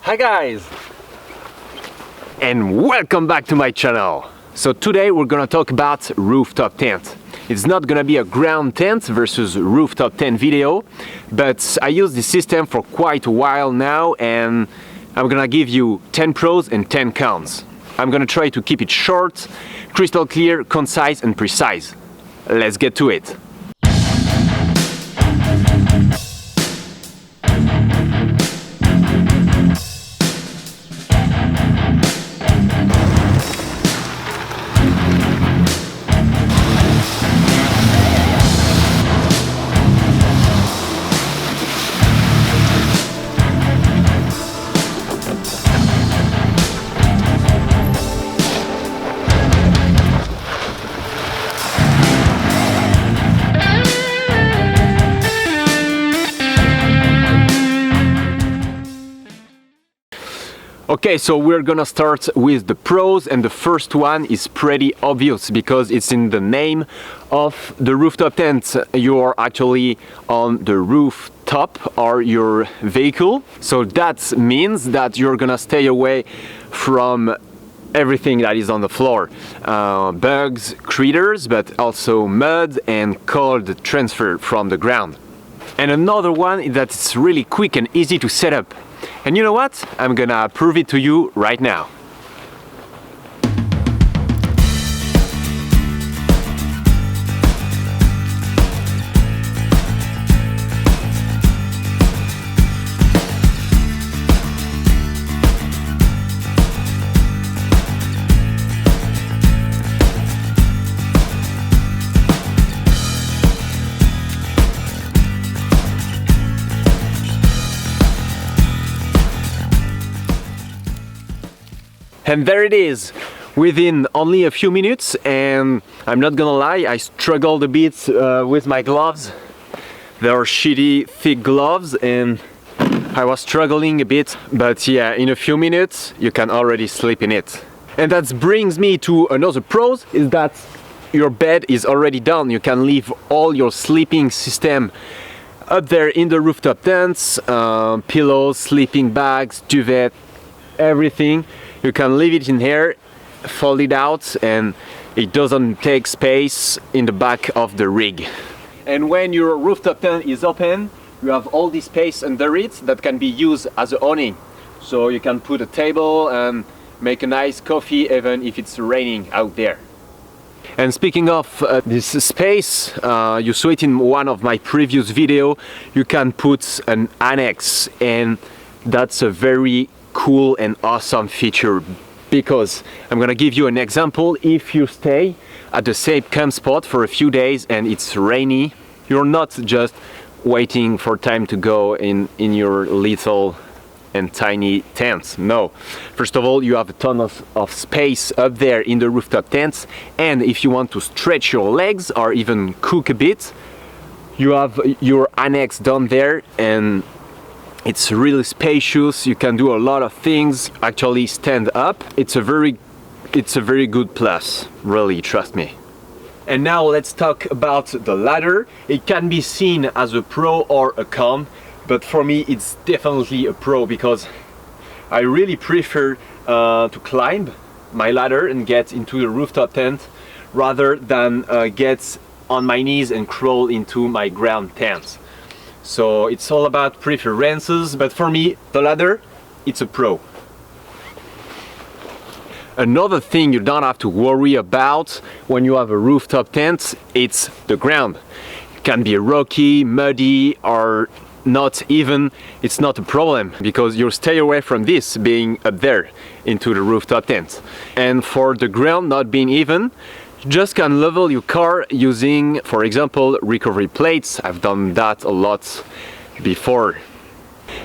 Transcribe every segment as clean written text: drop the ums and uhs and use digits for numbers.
Hi guys! And welcome back to my channel. So today we're gonna talk about rooftop tent. It's not gonna be a ground tent versus rooftop tent video, but I use this system for quite a while now and I'm gonna give you 10 pros and 10 cons. I'm gonna try to keep it short, crystal clear, concise and precise. Let's get to it. Okay, so we're gonna start with the pros, and the first one is pretty obvious because it's in the name of the rooftop tent. You are actually on the rooftop or your vehicle, so that means that you're gonna stay away from everything that is on the floor, bugs, critters, but also mud and cold transfer from the ground. And another one is that it's really quick and easy to set up. And you know what? I'm gonna prove it to you right now. And there it is, within only a few minutes, and I'm not gonna lie, I struggled a bit with my gloves. They are shitty, thick gloves, and I was struggling a bit, but yeah, in a few minutes, you can already sleep in it. And that brings me to another pros, is that your bed is already done. You can leave all your sleeping system up there in the rooftop tents, pillows, sleeping bags, duvet, everything. You can leave it in here, fold it out, and it doesn't take space in the back of the rig. And when your rooftop tent is open, you have all this space under it that can be used as an awning. So you can put a table and make a nice coffee even if it's raining out there. And speaking of this space, you saw it in one of my previous videos, you can put an annex, and that's a very cool and awesome feature, because I'm gonna give you an example. If you stay at the same camp spot for a few days and it's rainy, you're not just waiting for time to go in your little and tiny tents. No, first of all, you have a ton of space up there in the rooftop tents, and if you want to stretch your legs or even cook a bit, you have your annex down there, and it's really spacious. You can do a lot of things, actually stand up. It's a very good plus, really, trust me. And now let's talk about the ladder. It can be seen as a pro or a con, but for me it's definitely a pro, because I really prefer to climb my ladder and get into the rooftop tent rather than get on my knees and crawl into my ground tent. So it's all about preferences, but for me, the ladder, it's a pro. Another thing you don't have to worry about when you have a rooftop tent, it's the ground. It can be rocky, muddy, or not even. It's not a problem, because you'll stay away from this being up there into the rooftop tent. And for the ground not being even, you just can level your car using, for example, recovery plates. I've done that a lot before.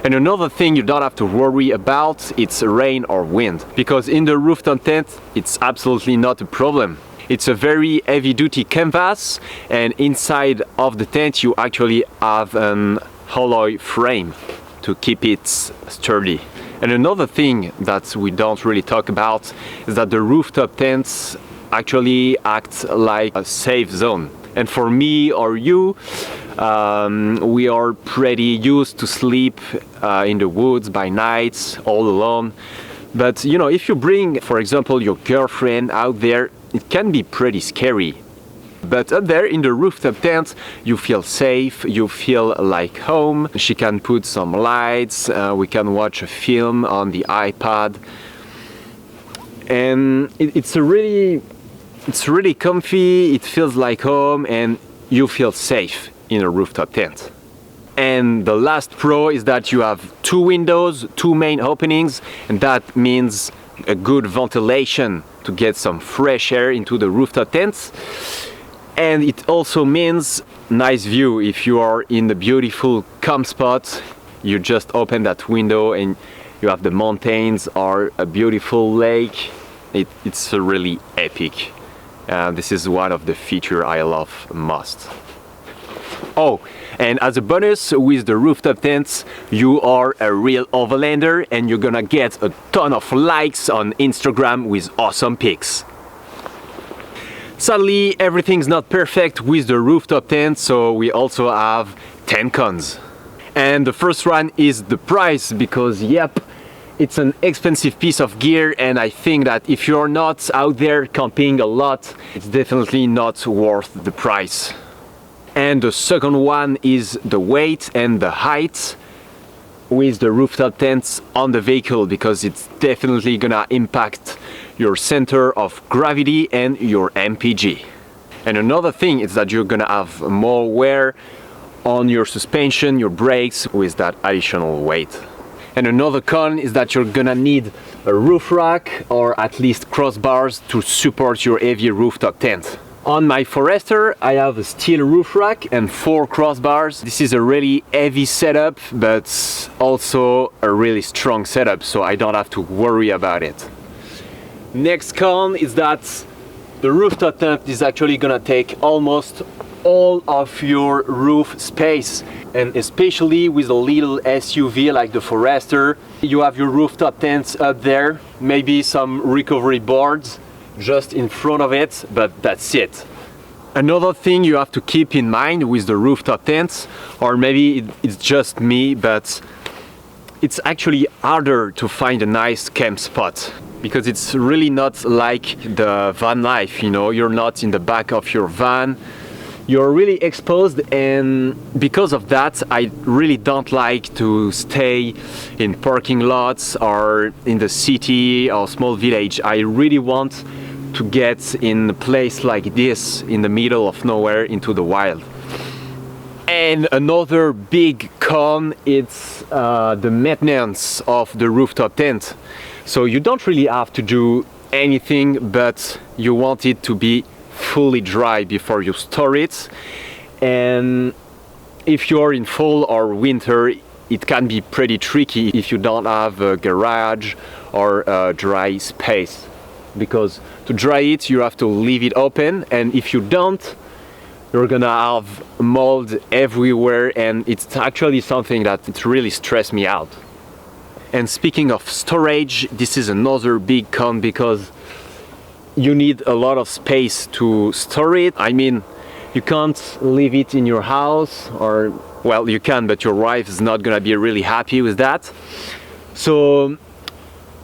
And another thing you don't have to worry about, it's rain or wind, because in the rooftop tent it's absolutely not a problem. It's a very heavy duty canvas, and inside of the tent you actually have an alloy frame to keep it sturdy. And another thing that we don't really talk about is that the rooftop tents actually act like a safe zone. And for me or you, We are pretty used to sleep in the woods by nights all alone. But you know, if you bring, for example, your girlfriend out there, it can be pretty scary. But up there in the rooftop tent, you feel safe, you feel like home. She can put some lights, we can watch a film on the iPad. And it's really comfy, it feels like home, and you feel safe in a rooftop tent. And the last pro is that you have 2 windows, 2 main openings, and that means a good ventilation to get some fresh air into the rooftop tents. And it also means nice view. If you are in the beautiful camp spot, you just open that window and you have the mountains or a beautiful lake. It's really epic. This is one of the features I love most. Oh, and as a bonus, with the rooftop tents, you are a real overlander and you're gonna get a ton of likes on Instagram with awesome pics. Sadly, everything's not perfect with the rooftop tent, so we also have 10 cons. And the first one is the price, because yep, it's an expensive piece of gear, and I think that if you're not out there camping a lot, it's definitely not worth the price. And the second one is the weight and the height with the rooftop tents on the vehicle, because it's definitely gonna impact your center of gravity and your MPG. And another thing is that you're gonna have more wear on your suspension, your brakes, with that additional weight. And another con is that you're gonna need a roof rack or at least crossbars to support your heavy rooftop tent. On my Forester, I have a steel roof rack and 4 crossbars. This is a really heavy setup, but also a really strong setup, so I don't have to worry about it. Next con is that the rooftop tent is actually gonna take almost all of your roof space, and especially with a little SUV like the Forester, you have your rooftop tents up there, maybe some recovery boards just in front of it, but that's it. Another thing you have to keep in mind with the rooftop tents, or maybe it's just me, but it's actually harder to find a nice camp spot, because it's really not like the van life, you know, you're not in the back of your van, you're really exposed, and because of that I really don't like to stay in parking lots or in the city or small village. I really want to get in a place like this in the middle of nowhere, into the wild. And another big con, it's the maintenance of the rooftop tent. So you don't really have to do anything, but you want it to be fully dry before you store it. And if you're in fall or winter, it can be pretty tricky if you don't have a garage or a dry space, because to dry it you have to leave it open, and if you don't, you're gonna have mold everywhere, and it's actually something that it really stressed me out. And speaking of storage, this is another big con, because you need a lot of space to store it. I mean, you can't leave it in your house, or, well, you can, but your wife is not gonna be really happy with that. So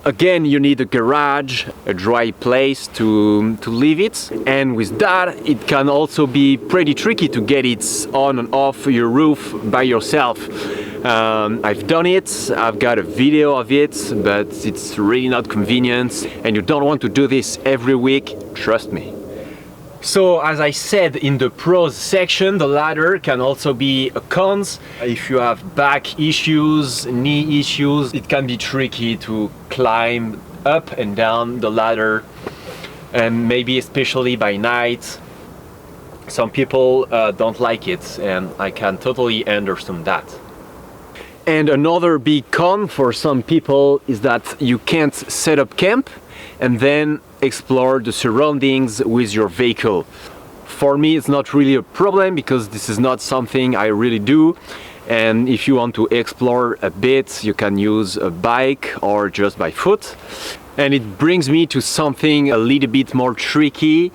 again, you need a garage, a dry place to leave it, and with that it can also be pretty tricky to get it on and off your roof by yourself. I've done it, I've got a video of it, but it's really not convenient, and you don't want to do this every week, trust me. So as I said in the pros section, the ladder can also be a cons. If you have back issues, knee issues, it can be tricky to climb up and down the ladder, and maybe especially by night. Some people don't like it, and I can totally understand that. And another big con for some people is that you can't set up camp and then explore the surroundings with your vehicle. For me, it's not really a problem, because this is not something I really do, and if you want to explore a bit, you can use a bike or just by foot. And it brings me to something a little bit more tricky,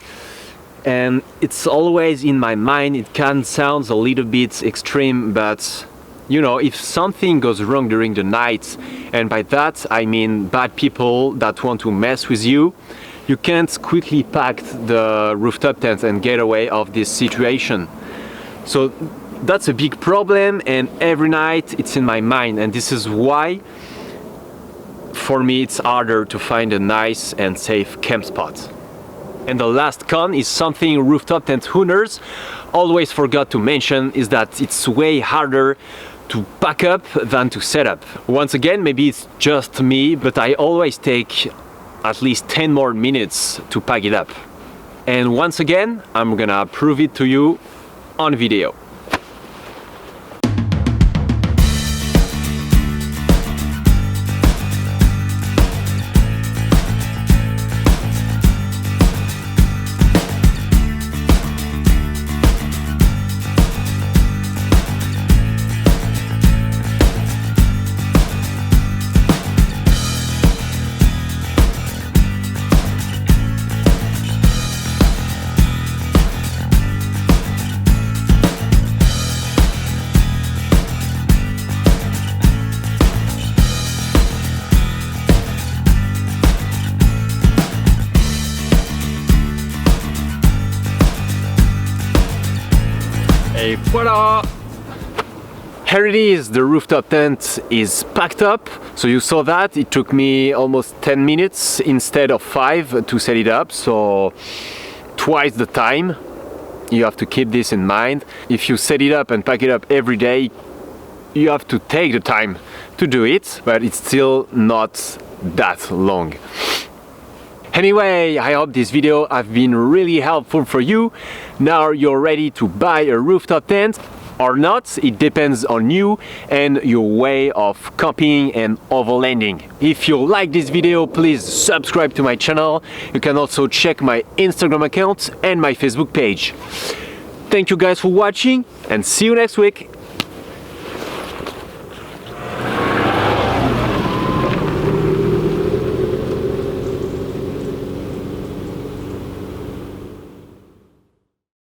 and it's always in my mind. It can sound a little bit extreme, but you know, if something goes wrong during the night, and by that I mean bad people that want to mess with you, you can't quickly pack the rooftop tent and get away of this situation. So that's a big problem, and every night it's in my mind, and this is why for me it's harder to find a nice and safe camp spot. And the last con is something rooftop tent owners always forgot to mention, is that it's way harder to pack up than to set up. Once again, maybe it's just me, but I always take at least 10 more minutes to pack it up. And once again, I'm gonna prove it to you on video. Et voila! Here it is, the rooftop tent is packed up. So you saw that, it took me almost 10 minutes instead of 5 to set it up, so twice the time. You have to keep this in mind. If you set it up and pack it up every day, you have to take the time to do it, but it's still not that long. Anyway, I hope this video has been really helpful for you. Now you're ready to buy a rooftop tent or not. It depends on you and your way of camping and overlanding. If you like this video, please subscribe to my channel. You can also check my Instagram account and my Facebook page. Thank you guys for watching, and see you next week.